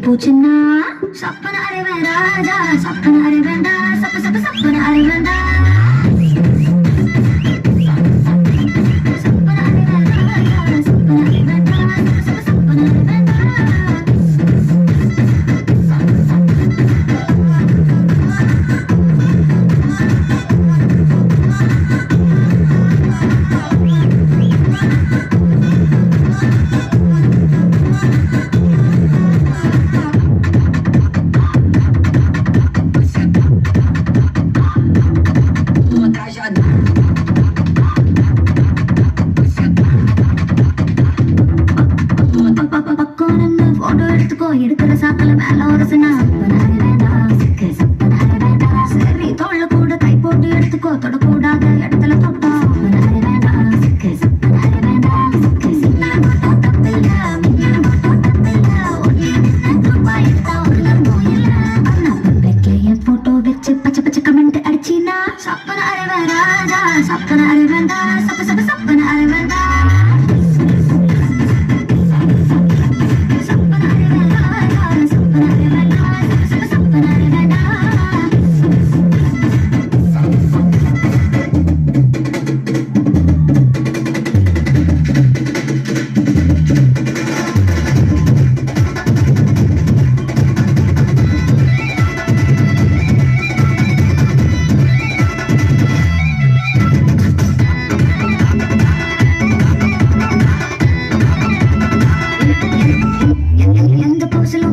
போச்சுன்னா சப்பன அறிவன் ராஜா சப்பன அறிவன்டா சப்பன அறிவன்டா எடுக்கிற சாக்கல மேல ஒரு சரி தோல்ல கூட கை போட்டு எடுத்துக்கோ தொடக்கூடாத இடத்துல தொட்டா போட்டோ வச்சு பச்சை பச்சை கமெண்ட் அடிச்சினா சப்பன அறிவன் ராஜா சப்பன அறிவன்டா சப்பன அறிவன்டா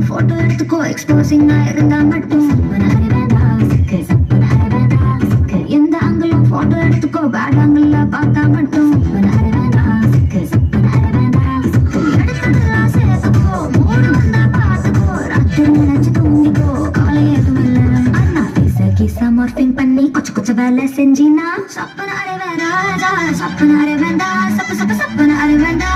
போட்டோ எடுத்துக்கோ எக்ஸ்போசிங்கா இருந்தா மட்டும் எந்த ஆங்கிளும் போட்டோ எடுத்துக்கோ பேட் ஆங்கிள் பார்த்தா மட்டும் எடுத்ததெல்லாம் சேர்த்துக்கோ மூடு வந்தா பார்த்துக்கோ ராத்திரி நினைச்சு தூங்கிக்கோ கவலை எதுவும் இல்லை அண்ணா கிசா மார்பிங் பண்ணி கொச்ச வேலை செஞ்சினா சப்பன அறிவன் ராஜா சப்பன அறிவன்டா சப்பன அறிவன்டா